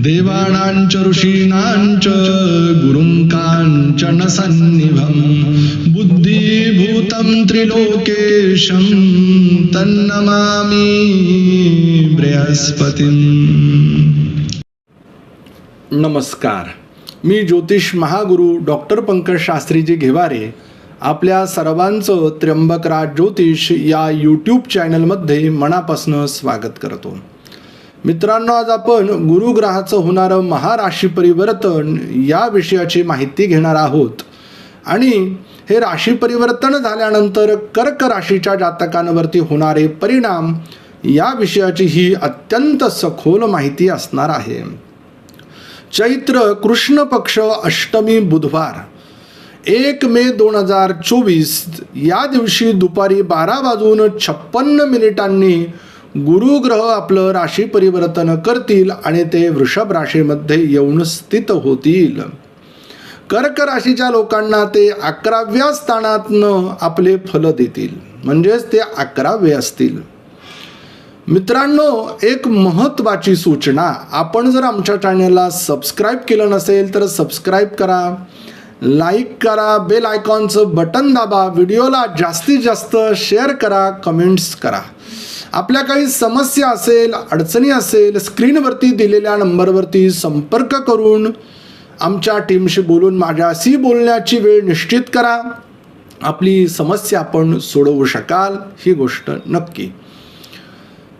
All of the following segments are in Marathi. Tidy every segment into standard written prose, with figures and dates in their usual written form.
देवानांच ऋषीणांच गुरुं कांचन सन्निभं बुद्धिभूतं त्रिलोकेशं तन्नमामि बृहस्पतिं. नमस्कार, मी ज्योतिष महागुरु डॉक्टर पंकज शास्त्रीजी घेवारे आपल्या सर्वांचं त्र्यंबकराज ज्योतिष या यूट्यूब चॅनलमध्ये मनापासून स्वागत करतो. मित्रांनो, आज आपण गुरुग्रहाचं होणारं महाराशी परिवर्तन या विषयाची माहिती घेणार आहोत आणि हे राशी परिवर्तन झाल्यानंतर कर्क राशीच्या जातकांवरती होणारे परिणाम या विषयाची ही अत्यंत सखोल माहिती असणार आहे. चैत्र कृष्ण पक्ष अष्टमी बुधवार 1 मे 2024 या दिवशी दुपारी 12:56 गुरुग्रह आपलं राशी परिवर्तन करतील आणि ते वृषभ राशीमध्ये येऊन स्थित होतील. कर्क राशीच्या लोकांना ते 11व्या स्थानातनं आपले फल देतील, म्हणजेच ते 11वे असतील. मित्रांनो, एक महत्त्वाची सूचना, आपण जर आमच्या चॅनलला सबस्क्राईब केलं नसेल तर सबस्क्राईब करा, लाईक करा, बेल आयकॉनचं बटन दाबा, व्हिडिओला जास्तीत जास्त शेअर करा, कमेंट्स करा. आपल्या काही समस्या असेल, अडचणी असेल, स्क्रीनवरती दिलेल्या नंबरवरती संपर्क करून आमच्या टीमशी बोलून माझ्याशी बोलण्याची वेळ निश्चित करा. आपली समस्या आपण सोडवू शकाल, ही गोष्ट नक्की.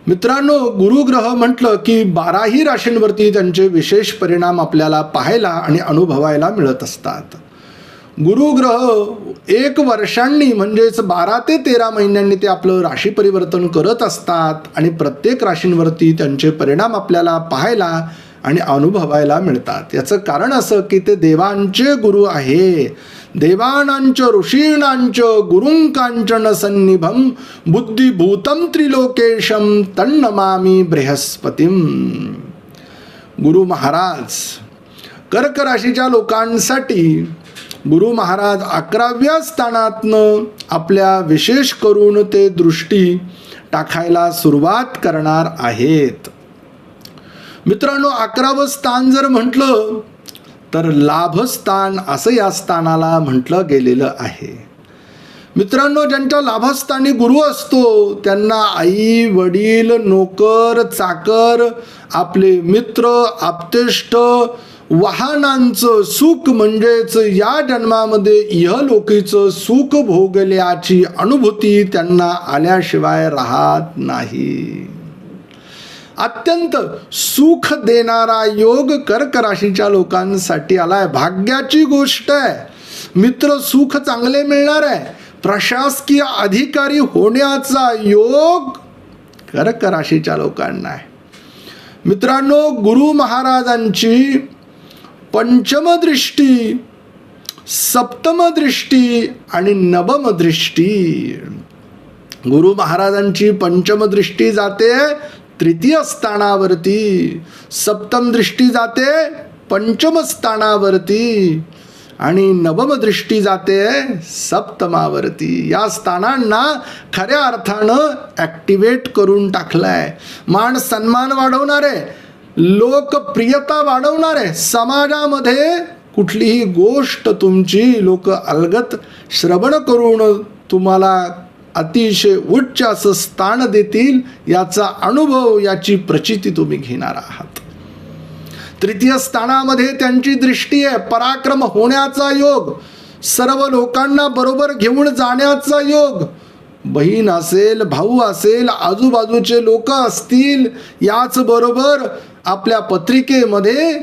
मित्रांनो, गुरुग्रह म्हटलं की 12ही राशींवरती त्यांचे विशेष परिणाम आपल्याला पाहायला आणि अनुभवायला मिळत असतात. गुरुग्रह 1 वर्षांनी म्हणजेच 12 ते 13 महिन्यांनी ते आपलं राशी परिवर्तन करत असतात आणि प्रत्येक राशींवरती त्यांचे परिणाम आपल्याला पाहायला आणि अनुभवायला मिळतात. याचं कारण असं की ते देवांचे गुरु आहे. देवानांच ऋषीणांच गुरुं कांचन सन्निभं बुद्धिभूतं त्रिलोकेशं तन्नमामि बृहस्पतिं. गुरु महाराज कर्क राशीच्या लोकांसाठी गुरु महाराज 11व्या स्थानातनं आपल्या विशेष करून ते दृष्टी टाकायला सुरुवात करणार आहेत. मित्रांनो, 11वं स्थान जर म्हटलं तर लाभस्थान असं या स्थानाला म्हटलं गेलेलं आहे. मित्रांनो, ज्यांच्या लाभस्थानी गुरु असतो त्यांना आई वडील नोकर चाकर आपले मित्र आप्तेष्ट वाहनांचं सुख म्हणजेच या जन्मामध्ये इहलोकीचं सुख भोगल्याची अनुभूती त्यांना आल्याशिवाय राहत नाही. अत्यंत सुख देणारा योग कर्क राशीच्या लोकांसाठी आलाय. भाग्याची गोष्ट आहे. मित्र सुख चांगले मिळणार आहे. प्रशासकीय अधिकारी होण्याचा योग कर्क राशीच्या लोकांना आहे. मित्रांनो, गुरु महाराजांची पंचम दृष्टी, सप्तम दृष्टी आणि नवम दृष्टी. गुरु महाराजांची पंचम दृष्टी जाते 3य स्थानावरती, सप्तम दृष्टी जाते 5म स्थानावरती आणि नवम दृष्टी जाते 7मावरती. या स्थानांना खऱ्या अर्थानं ॲक्टिवेट करून टाकलाय. मान सन्मान वाढवणारे, लोकप्रियता वाढवणारे, समाजामध्ये कुठलीही गोष्ट तुमची लोक अलगत श्रवण करून तुम्हाला अतिशय उच्च असं स्थान देतील. याचा अनुभव, याची प्रचिती तुम्ही घेणार आहात. 3य स्थानामध्ये त्यांची दृष्टी आहे. पराक्रम होण्याचा योग, सर्व लोकांना बरोबर घेऊन जाण्याचा योग. बहीण असेल, भाऊ असेल, आजूबाजूचे लोक असतील, याचबरोबर आपल्या पत्रिकेमध्ये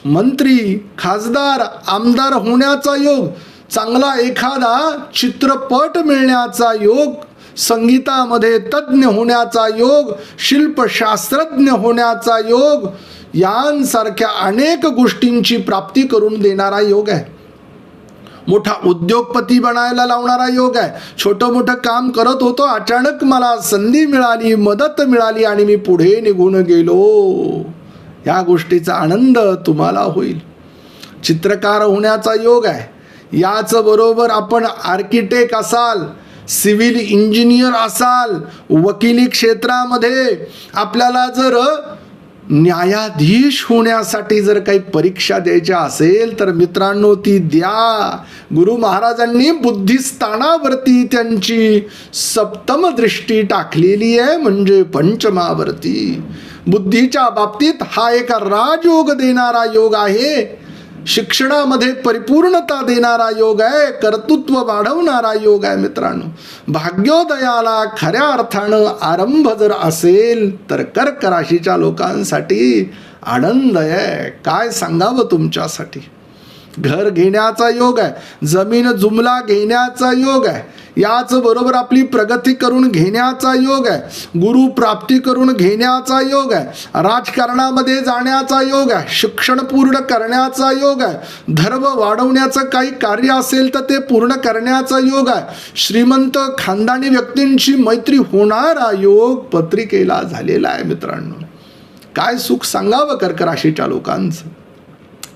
मंत्री खासदार आमदार होण्याचा योग, चांगला एखादा चित्रपट मिळण्याचा योग, संगीतामध्ये तज्ज्ञ होण्याचा योग, शिल्पशास्त्रज्ञ होण्याचा योग, यांसारख्या अनेक गोष्टींची प्राप्ती करून देणारा योग आहे. मोठा उद्योगपती बनायला लावणारा योग आहे. छोटं मोठं काम करत होतो, अचानक मला संधी मिळाली, मदत मिळाली आणि मी पुढे निघून गेलो. या गोष्टीचा आनंद तुम्हाला होईल. चित्रकार होण्याचा योग आहे. याच बरोबर आपण आर्किटेक्ट असाल, सिव्हिल इंजिनियर असाल, वकिली क्षेत्रामध्ये आपल्याला जर न्यायाधीश होण्यासाठी जर काही परीक्षा द्यायच्या असेल तर मित्रांनो ती द्या. गुरु महाराजांनी बुद्धिस्थानावरती त्यांची सप्तम दृष्टी टाकलेली आहे, म्हणजे पंचमावरती. बुद्धीच्या बाबतीत हा एक राजयोग देणारा योग आहे, शिक्षणामध्ये परिपूर्णता देणारा योग आहे, कर्तृत्व वाढवणारा योग आहे. मित्रांनो, भाग्योदयाला खऱ्या अर्थानं आरंभ जर असेल तर कर्क राशीच्या लोकांसाठी आनंद आहे. काय सांगावं तुमच्यासाठी. घर घेण्याचा योग आहे, जमीन जुमला घेण्याचा योग आहे, याच बरोबर आपली प्रगती करून घेण्याचा योग आहे, गुरु प्राप्ती करून घेण्याचा योग आहे, राजकारणामध्ये जाण्याचा योग आहे, शिक्षण पूर्ण करण्याचा योग आहे, धर्म वाढवण्याचं काही कार्य असेल तर ते पूर्ण करण्याचा योग आहे, श्रीमंत खानदानी व्यक्तींची मैत्री होणारा योग पत्रिकेला झालेला आहे. मित्रांनो, काय सुख सांगावं कर्क राशीच्या लोकांचं.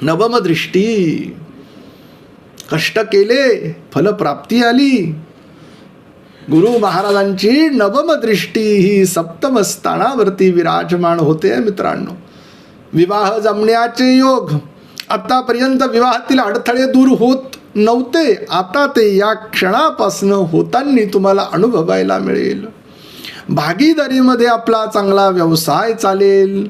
नवम दृष्टी, कष्ट केले फलप्राप्ती आली. गुरु महाराजांची नवम दृष्टी ही सप्तम स्थानावरती विराजमान होते. मित्रांनो, विवाह जमण्याचे योग. आतापर्यंत विवाहातील अडथळे दूर होत नव्हते, आता ते या क्षणापासून होताना तुम्हाला अनुभवायला मिळेल. भागीदारीमध्ये आपला चांगला व्यवसाय चालेल.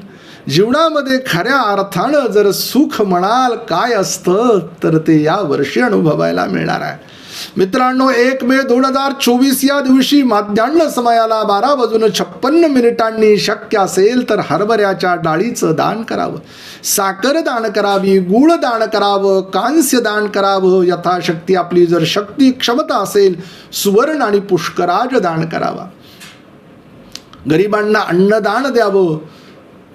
जीवनामध्ये खऱ्या अर्थानं जर सुख म्हणाल काय असतं तर ते या वर्षी अनुभवायला मिळणार आहे. मित्रांनो, 1 मे 2024 या दिवशी माध्यान्ह समयाला 12:56 शक्य असेल तर हरभऱ्याच्या डाळीचं दान करावं, साखर दान करावी, गूळ दान करावं, कांस्य दान करावं. यथाशक्ती आपली जर शक्ती क्षमता असेल सुवर्ण आणि पुष्कराज दान करावा. गरिबांना अन्नदान द्यावं.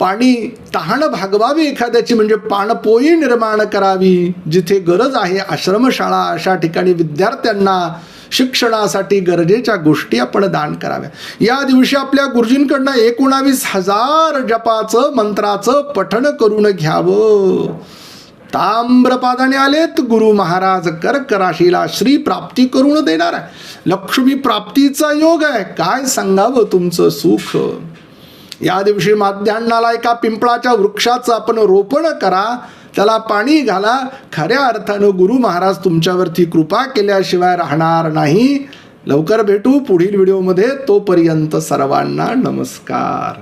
पाणी तहान भागवावी एखाद्याची, म्हणजे पाणपोई निर्माण करावी. जिथे गरज आहे आश्रमशाळा अशा ठिकाणी विद्यार्थ्यांना शिक्षणासाठी गरजेच्या गोष्टी आपण दान कराव्या. या दिवशी आपल्या गुरुजींकडनं 19,000 जपाचं मंत्राचं पठण करून घ्यावं. ताम्रपादाने आलेत गुरु महाराज कर्क राशीला श्री प्राप्ती करून देणार आहे. लक्ष्मी प्राप्तीचा योग आहे. काय सांगावं तुमचं सुख. या दिवशी माध्यान्हाला एका पिंपळाच्या वृक्षाचं आपण रोपण करा, त्याला पाणी घाला. खऱ्या अर्थानं गुरु महाराज तुमच्यावरती कृपा केल्याशिवाय राहणार नाही. लवकर भेटू पुढील व्हिडिओमध्ये. तोपर्यंत सर्वांना नमस्कार.